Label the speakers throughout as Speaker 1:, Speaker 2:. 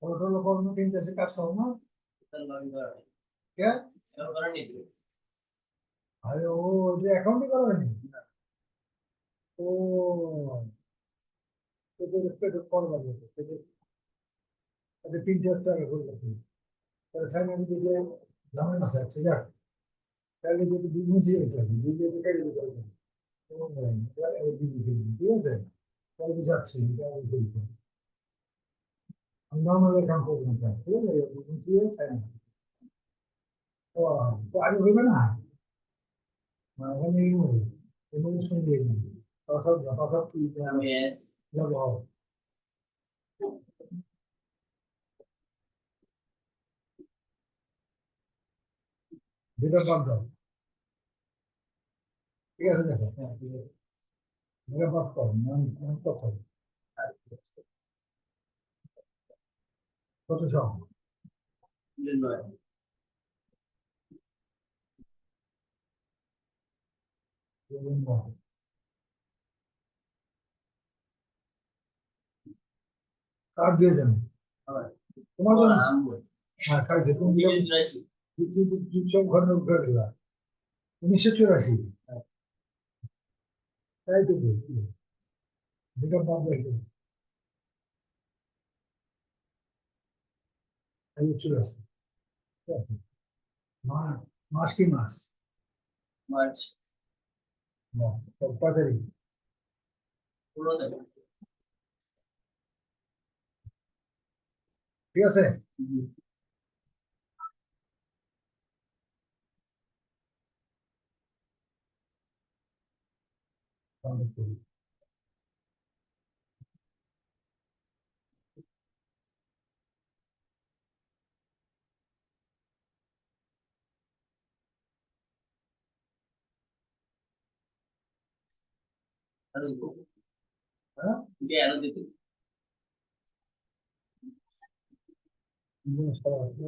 Speaker 1: ওটা হলো কর্মকেন্দ্রে এসে কাজ করো না? কে? আরে ও যে অ্যাকাউন্টই করেনি। ও তোদের পেটে কল বাজে পেটে তাদের 3 4 টাকা করে লাগবে। তাহলে সাইন দিলে ঝামেলা আছে ঠিক আছে। তাহলে যদি বিজনেসই হতে হবে বিজনেস টাকা দিতে পারবে ঠিক আছে। তাহলে যাচ্ছি আমি বলবো আমি নর্মাল অ্যাকাউন্ট করবো না ঠিক আছে বিজনেস সাইন। ও তো আগে হইবে না ওখানে ইনভেস্টমেন্ট দিয়ে দিবি তখন তখন কি যাবো যেটা বাদ দাও ঠিক আছে দেখো হ্যাঁ ঠিক আছে মেগা বাদ করো আমি কথা কত সব কার্ড দিয়ে দেন তোমার জন্য হ্যাঁ খাইছে তুমি সব ঘটনা উঠে দিলা 1984 তাই তো বলছি যেটা বাদ দিয়ে এই চলে আসে মাস মাস কি মাস মার্চ কয় তারিখ ঠিক আছে তাহলে করি। হ্যাঁ জিনিস করা আছে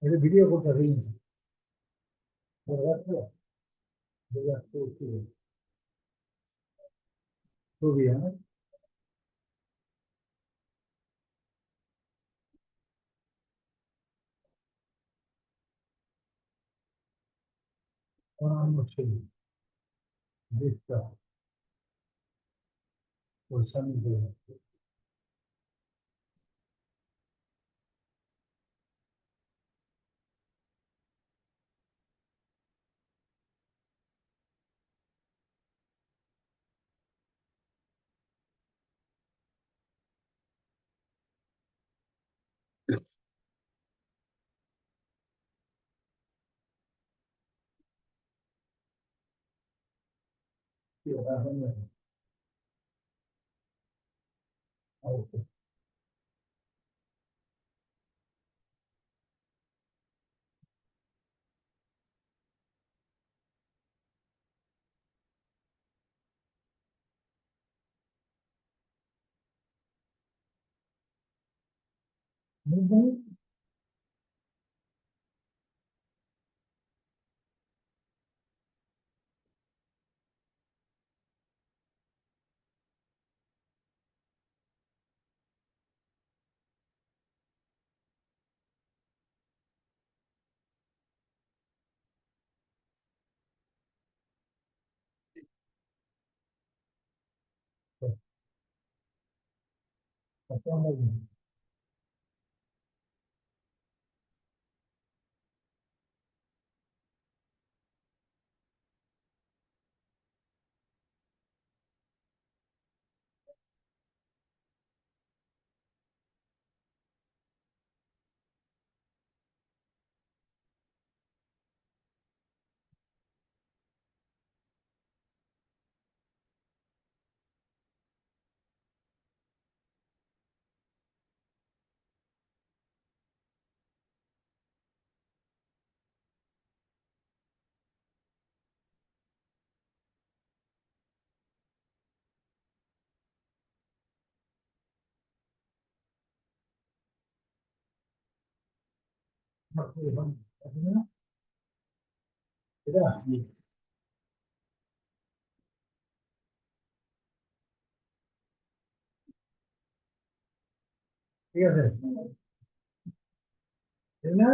Speaker 1: এটা ভিডিও করতে হবে ছবি হ্যাঁ অন্যান্য ছবি দেখতে ওর সামনে দিয়ে এটা ঠিক আছে, তাই না?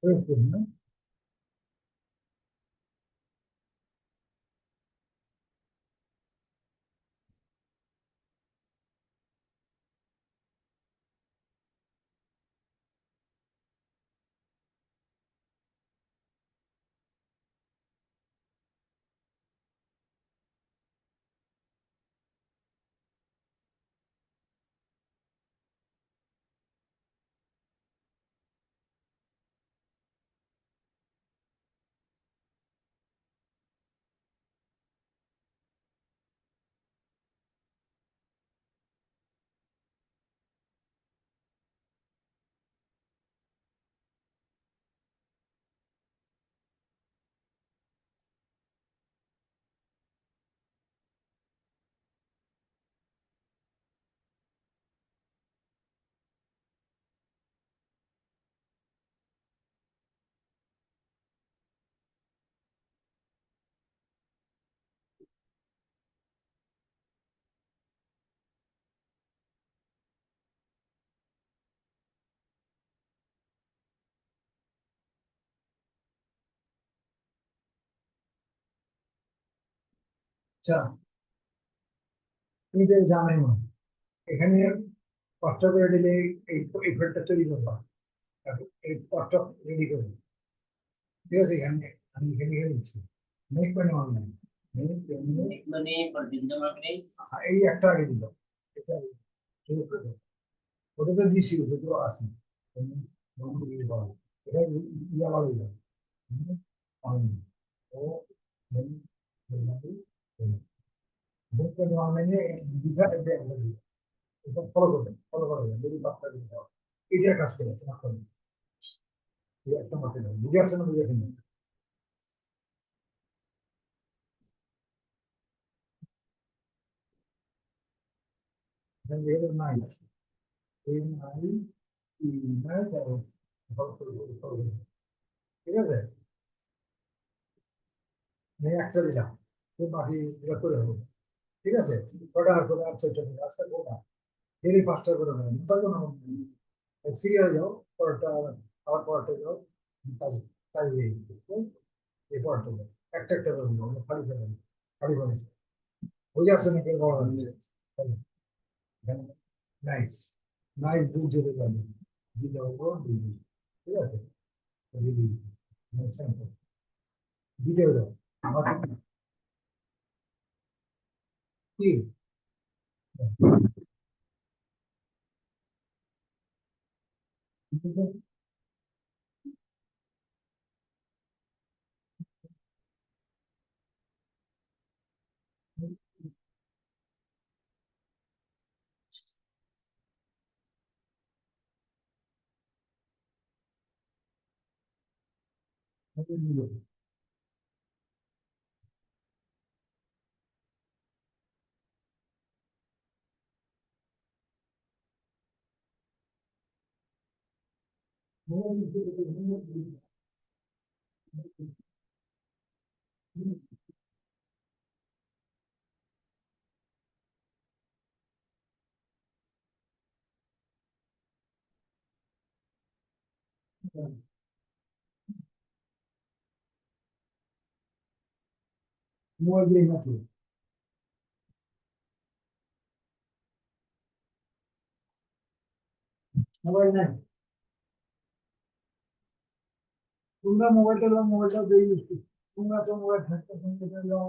Speaker 1: প্রয়োগ করুন না? আচ্ছা, তুমি তো জানোই না, এখানে কষ্ট করে দিলে এই এই ফলটা তৈরি করবা, তারপর এই পটটা রেডি করবে, ঠিক আছে? এখানে আমি এখানে লিখে দিচ্ছি, মেক মানে অনলাইন, এই একটা আগে দিল, এটা আগে শুরু করে দাও। ওটা তো দিছি, ওটা তো আছে, এটা ইয়া বলা যায়, অনলাইন ও অনলাইনে দীঘা এটা ফলো করবেন, ফলো করবেন যদি বাচ্চা দিতে হয় এটা কাজ করে তোমার করবেন, এই একটা মাঠে বুঝে আসছে না? বুঝে আসেন? এখানে নাই, এই নাই, এই নাই, ফলো করবো, ফলো করবো, ঠিক আছে? একটা দিলাম, তো বাকি এটা করে হবে, ঠিক আছে? কটা করে আচ্ছা, এটা রাস্তা কোনটা ডেলি 5টা করে হবে, তা কোনো সিরিয়ালে যাও, পরটা আবার পরটা যাও, কাজ কাজ হয়ে গেছে, এই পরটা যাও, একটা একটা করে দিও, খালি খালি খালি করে বুঝে আসছে নাকি বড়? নাইস, নাইস, দুই চলে যাবে, দুইটা হবো দুই দিন, ঠিক আছে? দুই দিন দুইটা হলো আমার কি মোবাইল দিয়ে নাকি মোবাইল নাই, তোমরা মোবাইলটা দাও, মোবাইলটা দিয়ে ইউজ করো, তোমরা তো মোবাইল থাকতে থাকতে দাও,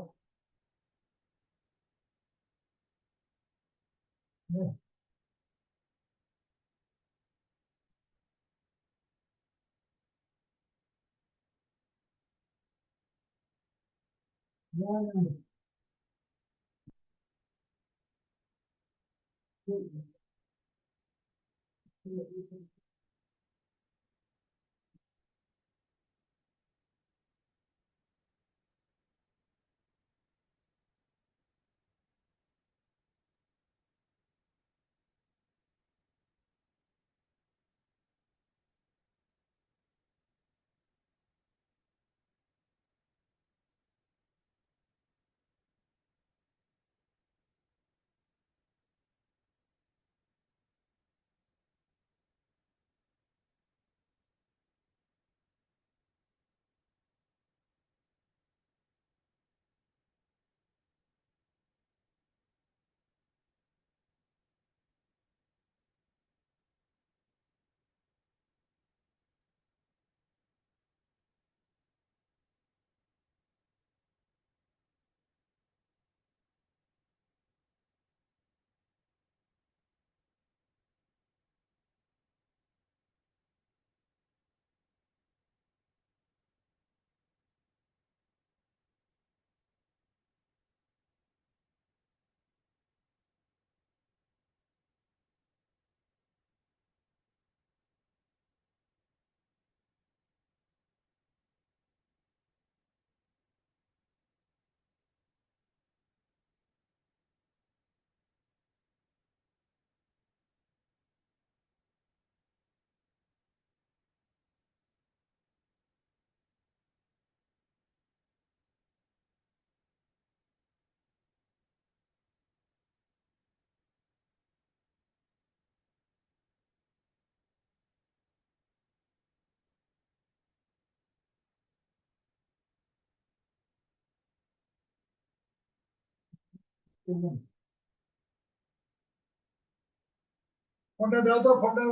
Speaker 1: ফোনটা দাও তো, ফোনটা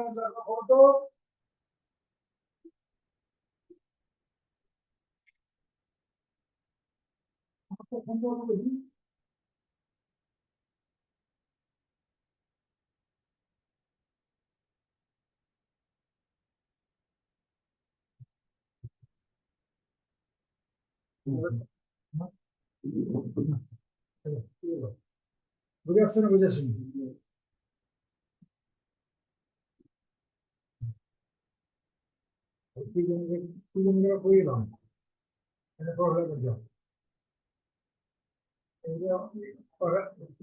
Speaker 1: ফটো। বুঝে আসছে না, বুঝে আসেনি? দুজনে করিলাম, প্রবলেম হয়ে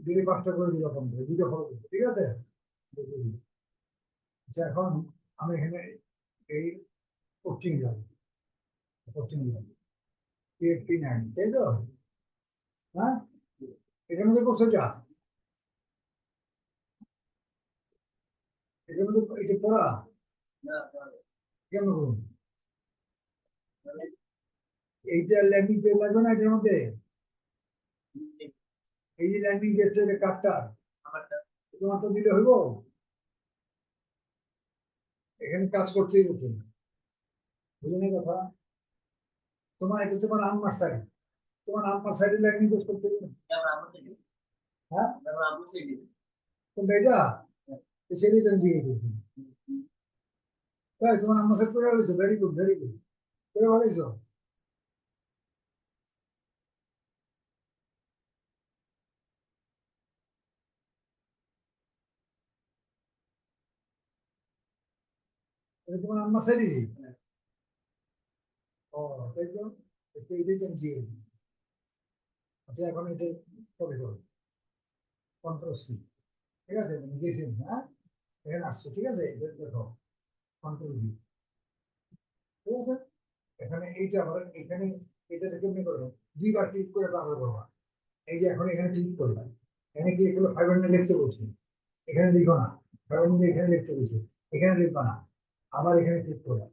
Speaker 1: দিলে 5টা করে দিল, দুটো ফলো, ঠিক আছে। আচ্ছা, এখন আমি এখানে এই কোচিং যাবো, কোচিং যাবো, PFP9, তাই তো? হ্যাঁ, এটার মধ্যে করছো যা, এটার মধ্যে এটা পড়া কেন করুন? এইটা ল্যান্ডিং পেজ লাগবে না এটার মধ্যে? এই যে ল্যান্ডিং পেজটা, এটা কার্ডটা তোমার তো দিলে হইব, এখানে কাজ করতেই বলছে, বুঝলেন এই কথা? তোমার এটা তোমার আম্মার সাইড, তোমার আম্মার সাইডে ল্যান্ডিং পেজ করতে হবে। হ্যাঁ, কোনটা এটা? সেটাই তো আমি জিজ্ঞেস করছি। তাই তোমার আম্মার সাইড করে বলেছো, ভেরি গুড, ভেরি গুড, করে বলেছো। এটা তোমার আম্মার সাইডই। ও, তাই তো, এটাই তো আমি জিজ্ঞেস করছি। আচ্ছা, এখন এটা কবে করো, কন্ট্রোল C, ঠিক আছে, আমি গেছি, হ্যাঁ, এখানে আসছে, ঠিক আছে, এটা দেখো, কন্ট্রোল V, ঠিক আছে। এখানে এইটা আবার এখানে, এটা থেকে এমনি করো, 2বার ক্লিক করে তারপরে করবা। এই যে এখন এখানে ক্লিক করলাম, এখানে ক্লিক করলে 500 লিখতে বলছে, এখানে লিখো না, 500 এখানে লিখতে বলছে, এখানে লিখবা না, আবার এখানে ক্লিক করলাম,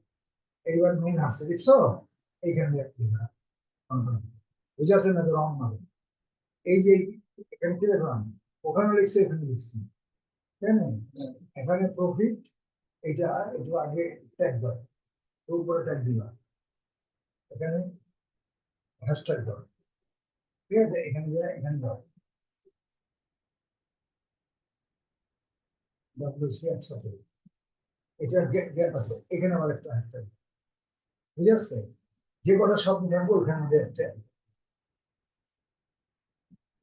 Speaker 1: এইবার মেইন আসছে, দেখছো? এইখানে লিখবা, বুঝে আসছে না? তো রং মানে এই যে এখানে কি লিখলাম, ওখানে লিখছে, এখানে লিখছি, তাই না? এখানে প্রফিট, এটা একটু আগে ট্যাগ দাও, উপরে ট্যাগ দিবা, এখানে হ্যাশট্যাগ দাও, ঠিক আছে, এখানে এখানে দাও, WC একসাথে, এটা গ্যাপ আছে, এখানে আবার একটা হ্যাশট্যাগ, বুঝে আসছে? যে কটা শব্দ থাকবো ওখানে মধ্যে একটা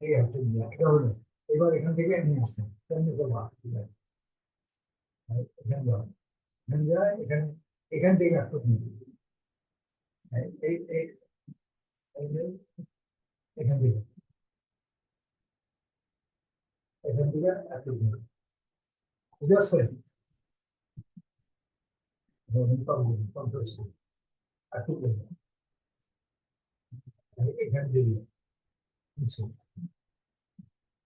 Speaker 1: এই হ্যাশট্যাগ দিলাম, এটা হলো। এবার এখান থেকে নিয়ে আসলাম, কেমনি করবা এখানে যাও, এখানে যায় এখানে, এখান থেকে একটা এই এই এই এই যে এখান থেকে, এখান থেকে একটা বুঝে আসছে? একটু এখান থেকে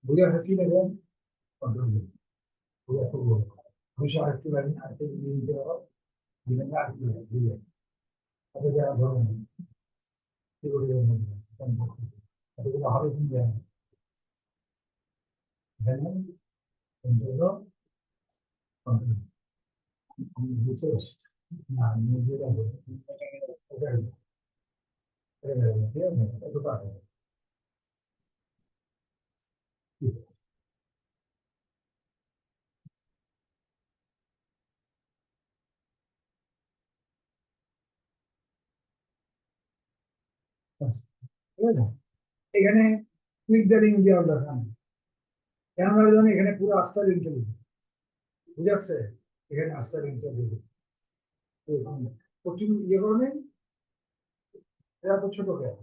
Speaker 1: বুঝে আসছে কি নেবেন? কন্ট্রোল বুঝে আসতে বলবো দুশো আরেকটু লাইন আরেকটু দিয়ে দিতে পারো, দিলেন না আরেকটু বুঝে তাদের যারা ধরুন কি করে এতগুলো হবে কিন্তু জানেন কন্ট্রোল কন্ট্রোল বিশেষ না নিজেরা এত টাকা ঠিক আছে, এখানে ক্লিক দ্য লিঙ্ক দেওয়ার দরকার নেই। কেন ধরে জানি এখানে পুরো আস্থা লিঙ্কটা দিবে, বুঝে আসছে? এখানে আস্থা লিঙ্কটা দিবে প্রচুর ইয়ে করে নেই, এরা তো ছোট কেন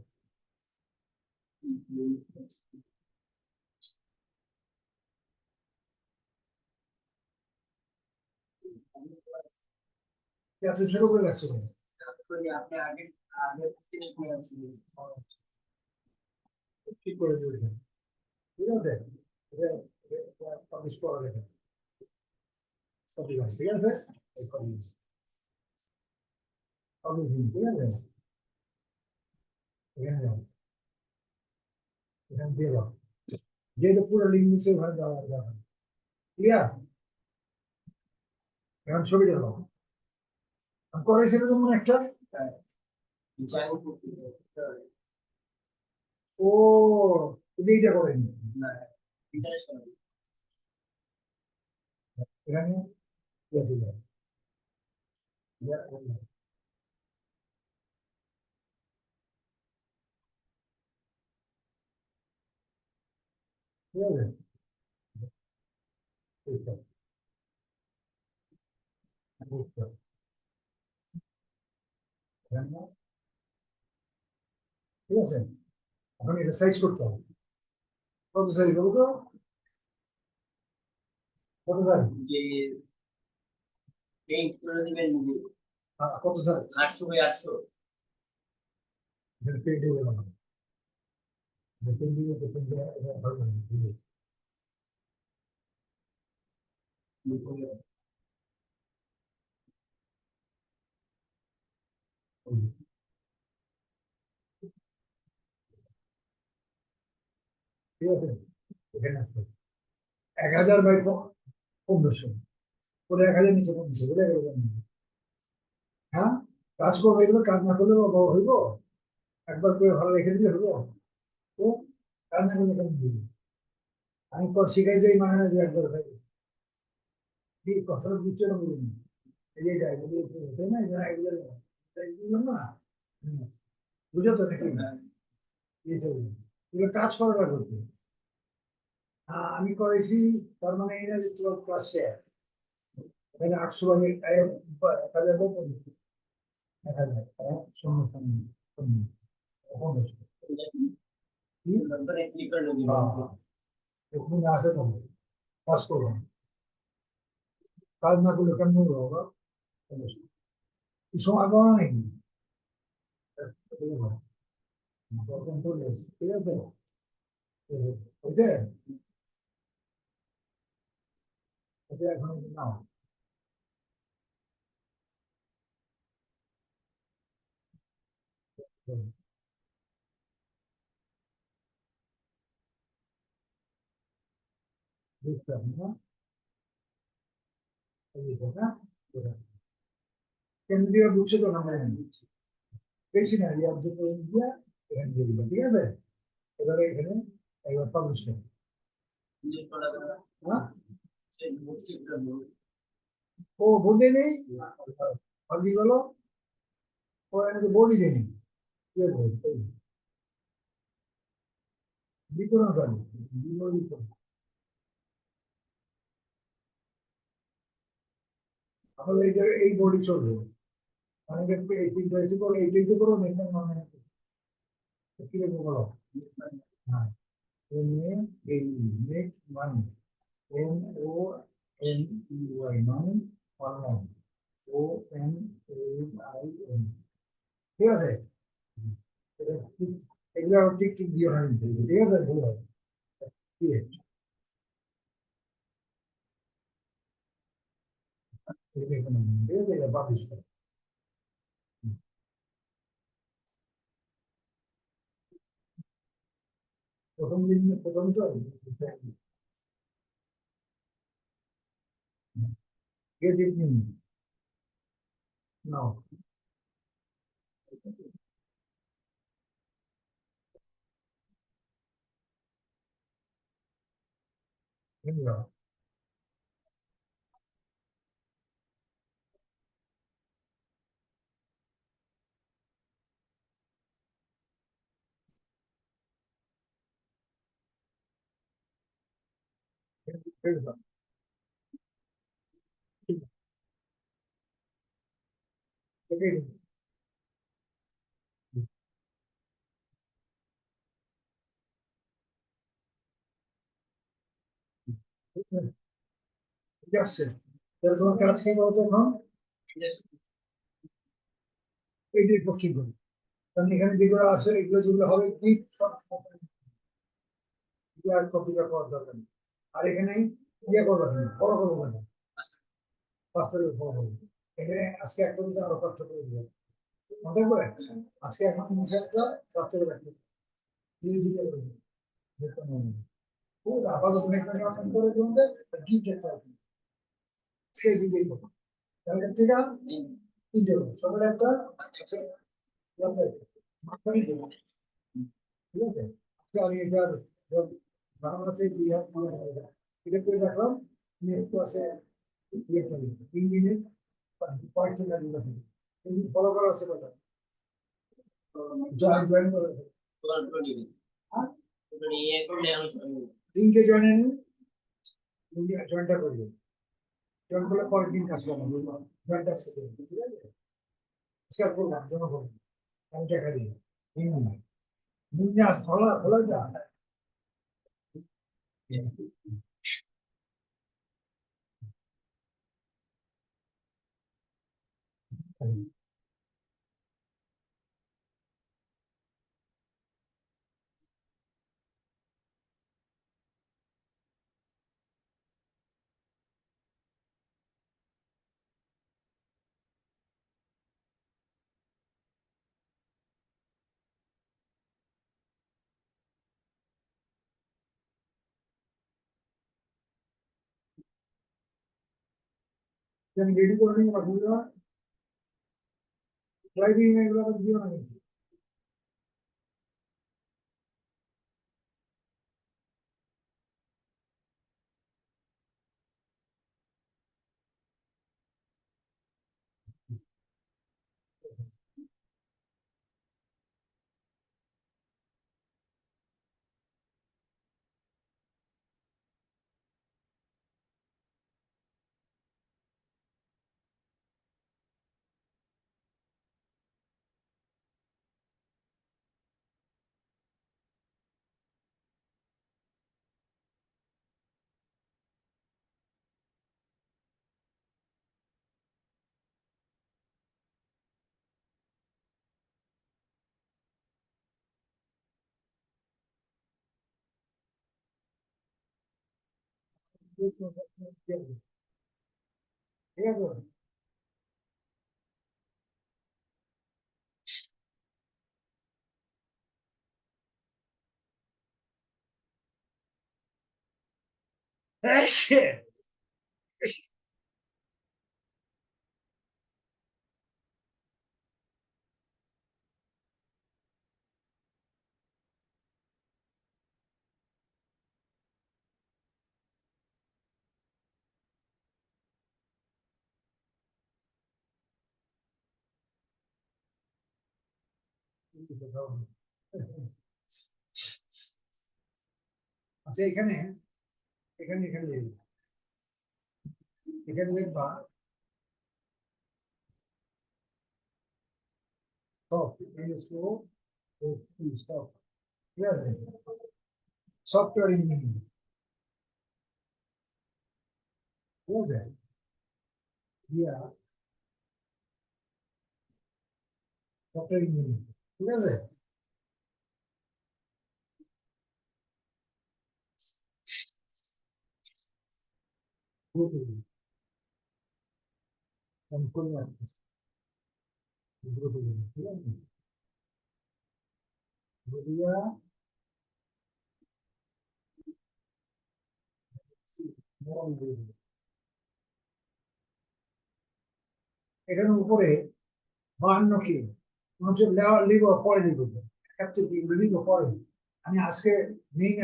Speaker 1: এত ছোট করে রাখছে কেন? আপনি আগে আগে ঠিক করে দেবে, ঠিক আছে, পাবলিশ করা দেখেন ঠিক আছে, ঠিক আছে, পাবলিশ ঠিক আছে, এখানে যাও, এখানে দিয়ে দাও, যেহেতু পুরো লিঙ্ক নিচে ওখানে দেওয়া দরকার, ক্লিয়ার? এখন ছবিটা দাও, করেছিল যেমন একটা, ও কিন্তু এইটা করেনি এখানে ইয়ে দিবে, ঠিক আছে, ঠিক আছে, বুঝতে হবে। এখানে, ঠিক আছে, এখন এটা সাইজ করতে হবে, কত সাইজ বলো তো, কত সাইজ কত সাইজ 800 বাই 800 পেন্ট হয়ে গেল, পেন্ট দিয়ে পেন্ট ভালো লাগে, ঠিক আছে, ঠিক আছে, এখানে আসবে 1000 বাই 1500 করে 1000 নিচে 1500 বলে এরকম। হ্যাঁ, কাজ করবো এগুলো, কাজ না করলে হইব, একবার করে ভালো রেখে দিলে হইব, তো কাজ না করলে কেমন দিবি? আমি পর শিখাই যাই মানে না যে একবার খাই, ঠিক কথাটা বুঝতে না বলুন, এই যে এটা এগুলো তাই না, এটা এগুলো না, হুম, বুঝো তো নাকি এগুলো কাজ করা করতে, আমি করেছি, তার মানে এই না যে তোমার ক্লাস শেয়ার এখানে 800 বাই 1000 1000 শূন্য শূন্য শূন্য পনেরোশো এখানে আসে না, কাজ করবো না। কাজ না করলে কেমন হবো বাবা? এই সময় পাবো না নাকি? তখন চলে এসছে, ঠিক আছে, ওইটা ওটা এখন নাও, বুঝতে হবে না, না কেন্দ্রীয় বুঝছে তো, আমরা বেশি না ইয়ার দুটো ইন্ডিয়া এখানে দিয়ে দিলাম, ঠিক আছে, এবারে এখানে একবার পাবলিশ করবো, হ্যাঁ, ও বোর্ডে নেই, পাবলিক হলো, ও এখানে বোর্ডই দেয়নি, কি বলবো দিত না তাহলে, তাহলে এই বডি চলবে। অনেকে এই তিনটা এসে করো, এইটাই তো করো মেনটেন মানে কি বলবো বলো? হ্যাঁ, মেক মানি, MONEY মানি, অনলাইন, ONLIN, ঠিক আছে? এগুলো ঠিক ঠিক দিয়ে হয়, ঠিক আছে, ভুল হয়। ঠিক আছে, ঠিক আছে, পাবলিশ করো। প্রথম দিন, প্রথম তো গেট ইট নাও। ঠিক আছে, তাহলে তোমার কাজ কি বলতো এখন? এইটাই পোস্টিং করি, কারণ এখানে যেগুলো আছে এগুলো যেগুলো হবে কি আর কপিটা করার দরকার নেই। আর এখানে ইয়ে করবে না, ফলো করবো না, পাঁচটা ফলো করবো। এখানে আজকে একটা দিতে আরো পাঁচটা করে দিবে, মনে করে আজকে এখন নিষেধটা পাঁচটা করে রাখবে, দিয়ে দিতে পারবে। খুব আপাতত মেঘনাকে অপেন করে দিতে গিফট একটা আছে, সেই দিকেই করবো। তাহলে থেকে তিনটে হবে, সকালে একটা আছে, রাতে একটা। মাঝখানে দেবো, ঠিক আছে? আজকে আমি এটার বাংলাতে দিয়ে এটা করে রাখলাম, আমি একটু আছে ইয়ে করি, 3 মিনিট কয়েকজন লাগবে, ফলো করা আছে কথা, জয়েন করে লিঙ্কে জয়েন, জয়েনটা করবে, জয়েন করলে পরের দিন কাজ করবো, জয়েনটা আজকে করবো, ঠিক আছে? আজকে আর করলাম জমা করবো, আমি টাকা দিই, আজ খোলা খোলা যা। আমি রেডি করে নিই, বাকিগুলো ড্রাইভিং এগুলো দিও না কিন্তু। ঠিক আছে, আচ্ছা এখানে এখানে এখানে এখানে লিখবা স্টপ স্টপ, ঠিক আছে, সফটওয়্যার ইঞ্জিনিয়ারিং, ঠিক আছে, দিয়া সফটওয়্যার ইঞ্জিনিয়ারিং, ঠিক আছে। আমি করে রাখতেছি, ঠিক আছে, দিয়া নরম দিয়ে দিবো। এখানে উপরে 52 কি হচ্ছে, লিব পরে লিব, একাত্তর কি লিব পরে। আমি আজকে মেইন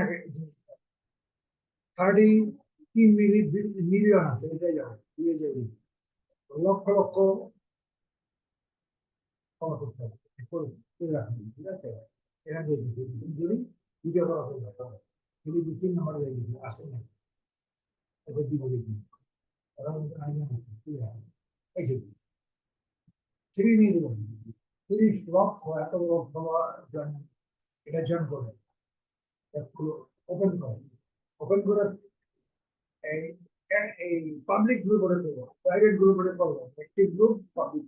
Speaker 1: 33 মিলিয়ন আছে, এটাই যাবে দিয়ে যাবে, লক্ষ লক্ষ ক্ষমা করতে হবে, করে রাখবেন, ঠিক আছে। এখানে যদি ভিডিও করা হয়ে যায়, যদি 2-3 নম্বর হয়ে গেছে আসে না, এটা দিব দেখি, কারণ আমি এই যে 3 মিলিয়ন, 30 লক্ষ, এত লক্ষ জন এটা জন করে ওপেন করে, ওপেন করে এই এই পাবলিক গ্রুপ করে দেবো, প্রাইভেট গ্রুপ করে করবো, একটি গ্রুপ পাবলিক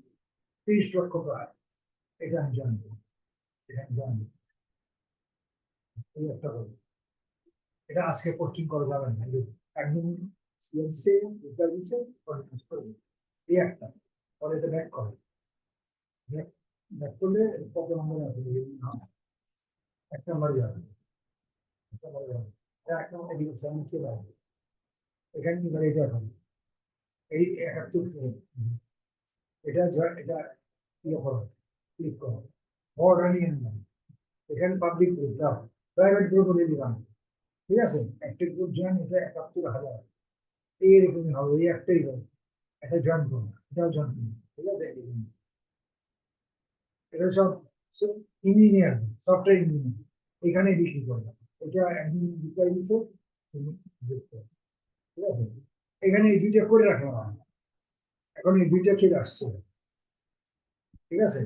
Speaker 1: 30 লক্ষ প্রায়, এটা আমি জানবো, এটা আমি জানবো, এই একটা করবো। এটা আজকে পোস্টিং করা যাবে না, একদম দিচ্ছে, রিপ্লাই দিচ্ছে, এই একটা, পরে এটা ব্যাক করে, ব্যাক করলে কত নম্বর আছে, এক নম্বর যাবে, এক নম্বর যাবে, এক নম্বর এদিকে নিচে যাবে, এখানে এবার এটা হবে, এই 71, এটা এটা ইয়ে করো, ক্লিক করো, বর্ডার নিয়ে নেন, এখানে পাবলিক গ্রুপ দাও, প্রাইভেট গ্রুপ দিয়ে দিলাম, ঠিক আছে, একটা গ্রুপ জয়েন, এটা 71,000, এইরকমই হবে, এই একটাই হবে, এটা জয়েন করুন, এটাও জয়েন করুন, ঠিক আছে। এটা সব ইঞ্জিনিয়ার, সফটওয়্যার ইঞ্জিনিয়ার, এখানে বিক্রি করবে, এটা একদিন বিক্রয় দিচ্ছে, তুমি দেখতে, ঠিক আছে। এখানে এই দুইটা করে রাখলাম, এখন এই দুইটা চলে আসছে, ঠিক আছে।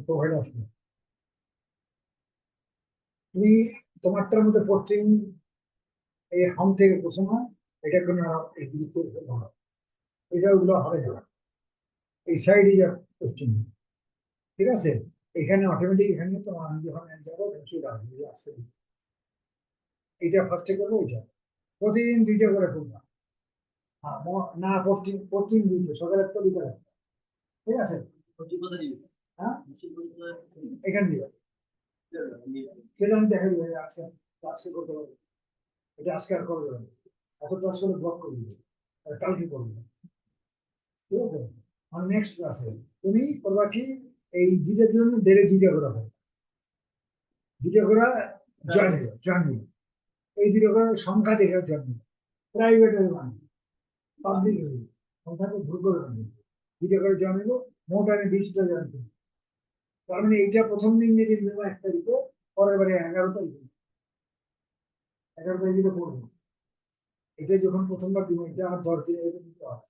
Speaker 1: প্রোভাইড আসবে, তুমি তোমারটার মধ্যে পোস্টিং এই হোম থেকে করছো না, এটা কোনো এই দিকে এটা ওগুলো হবে না, এই সাইডে যা পোস্টিং, ঠিক আছে। এখানে অটোমেটিক, এখানে তো আমি যখন যাবো চলে আসবে, আসছে, এটা ফার্স্টে করবো, ওইটা প্রতিদিন দুইটা করে করবো, না পোস্টিং পোস্টিং দুইটা, সকালে একটা বিকালে একটা, ঠিক আছে। হ্যাঁ, এখান দিয়ে সেটা আমি দেখা দিবে আজকে, আজকে করতে পারবো, এটা আজকে আর করবে না, এত ক্লাস করে ব্লক করে দিবে, আর কালকে করবে, ঠিক আছে। আর নেক্সট ক্লাসে তুমি করবা কি, এই দুইটার জন্য ডেলে দুইটা করা হবে, দুইটা করা জানবে, জানবে, এই দুইটা করার সংখ্যা দেখে জানবে, প্রাইভেটের মানে পাবলিক সংখ্যাকে ভুল করে রাখবে, দুইটা করে জানবো, মোট আমি 20টা জানবো, তার মানে এইটা প্রথম দিন যেদিন দেবো 1 তারিখে, পরের বারে 11 তারিখে, 11 তারিখে পড়বো, এটা যখন প্রথমবার দিব, এটা আর 10 দিন এটা দিতে হবে,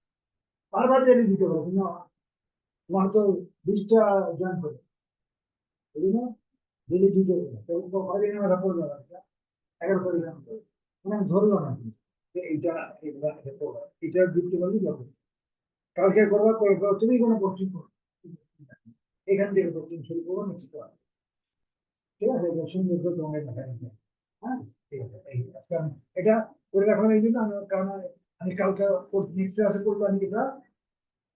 Speaker 1: বারবার ডেলি দিতে হবে, তুমি তোমার তো 20টা জয়েন করে, বুঝলি না, ডেলি দিতে হবে, তো কদিনের মাথা পড়বে না, 11 তারিখ মানে আমি ধরলাম না যে এইটা, এগুলা এটা দিতে পারলে যাবে, কালকে করবা করে তুমি কোনো পোস্টিং করো, এখান থেকে পোস্টিং শুরু করবো নেক্সট ক্লাস, ঠিক আছে, এটা সুন্দর করে তোমাকে দেখা যাবে। হ্যাঁ, ঠিক আছে, এই আজকে এটা করে রাখলাম এই জন্য আমি, কারণ আমি কালকে নেক্সট ক্লাসে করবো, আমি এটা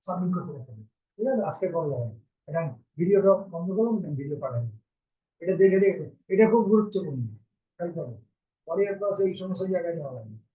Speaker 1: সাবমিট করতে পারবো, ঠিক আছে, আজকে করা যাবে না। এটা ভিডিওটা বন্ধ করলাম, ভিডিও পাঠাবো, এটা দেখে দেখে, এটা খুব গুরুত্বপূর্ণ, তাই তো, পরের ক্লাসে এই সমস্ত জায়গায় যাওয়া হবে